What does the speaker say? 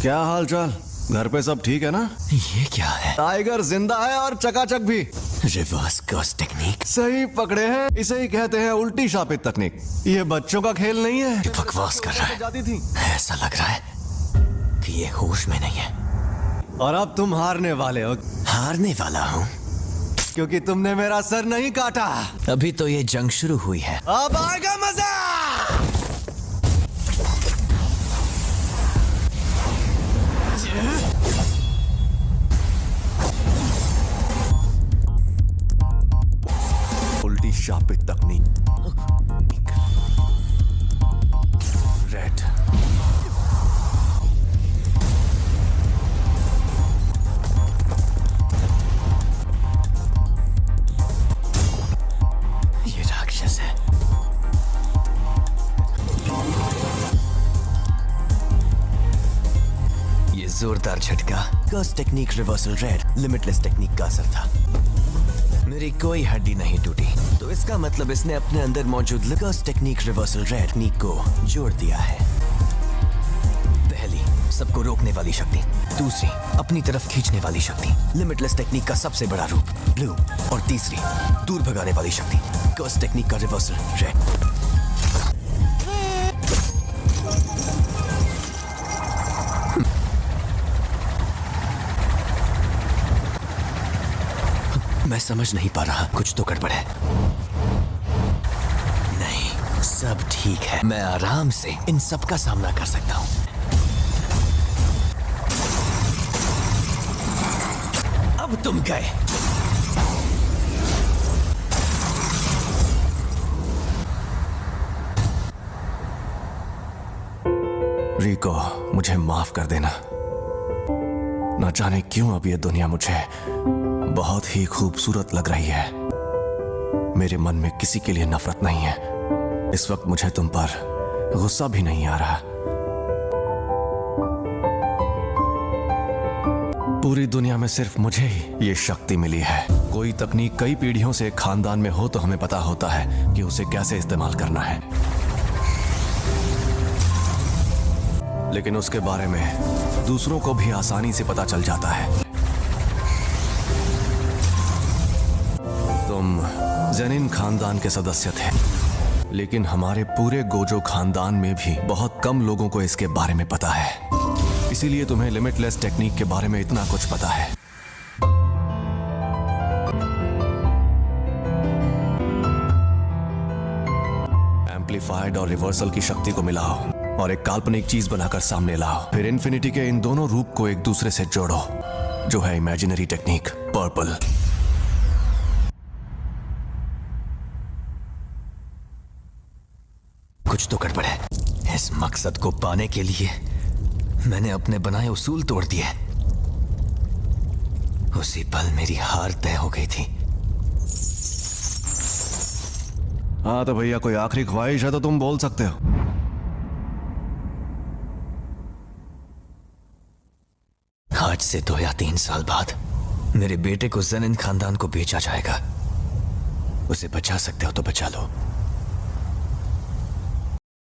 क्या हाल चाल? घर पे सब ठीक है ना? ये क्या है? टाइगर जिंदा है और चकाचक भी। Reverse curse technique. सही पकड़े हैं, इसे ही कहते हैं उल्टी शापित तकनीक। ये बच्चों का खेल नहीं है। बकवास कर रहा है। जाती थी। ऐसा लग रहा है कि ये होश में नहीं है। और अब तुम हारने वाले हो, हारने वाला हूँ क्योंकि तुमने मेरा सर नहीं काटा। अभी तो ये जंग शुरू हुई है। अब आएगा मजा। उल्टी शापित तकनीक। रेड। ये राक्षस है। ये जोरदार झटका curse technique reversal red limitless technique का असर था। मेरी कोई हड्डी नहीं टूटी, तो इसका मतलब इसने अपने अंदर मौजूद कर्स टेक्निक रिवर्सल रेड टेक्निक को जोड़ दिया है। पहली, सबको रोकने वाली शक्ति। दूसरी, अपनी तरफ खींचने वाली शक्ति, लिमिटलेस टेक्निक का सबसे बड़ा रूप ब्लू। और तीसरी, दूर भगाने वाली शक्ति, कर्स टेक्निक का रिवर्सल रेड। मैं समझ नहीं पा रहा, कुछ तो गड़बड़ है। नहीं, सब ठीक है। मैं आराम से इन सब का सामना कर सकता हूं। अब तुम गए। रिको, मुझे माफ कर देना। न जाने क्यों अब ये दुनिया मुझे बहुत ही खूबसूरत लग रही है। मेरे मन में किसी के लिए नफरत नहीं है। इस वक्त मुझे तुम पर गुस्सा भी नहीं आ रहा। पूरी दुनिया में सिर्फ मुझे ही ये शक्ति मिली है। कोई तकनीक कई पीढ़ियों से एक खानदान में हो तो हमें पता होता है कि उसे कैसे इस्तेमाल करना है, लेकिन उसके बारे में दूसरों को भी आसानी से पता चल जाता है। तुम जेनिन खानदान के सदस्य थे, लेकिन हमारे पूरे गोजो खानदान में भी बहुत कम लोगों को इसके बारे में पता है। इसीलिए तुम्हें लिमिटलेस टेक्निक के बारे में इतना कुछ पता है। एम्पलीफाइड और रिवर्सल की शक्ति को मिलाओ और एक काल्पनिक चीज बनाकर सामने लाओ। फिर इन्फिनिटी के इन दोनों रूप को एक दूसरे से जोड़ो, जो है इमेजिनरी टेक्निक पर्पल। कुछ तो गड़बड़ है। इस मकसद को पाने के लिए मैंने अपने बनाए उसूल तोड़ दिए। उसी पल मेरी हार तय हो गई थी। हाँ तो भैया, कोई आखिरी ख्वाहिश है तो तुम बोल सकते हो। आज से 2 या 3 साल बाद मेरे बेटे को जेनिन खानदान को बेचा जाएगा। उसे बचा सकते हो तो बचा लो।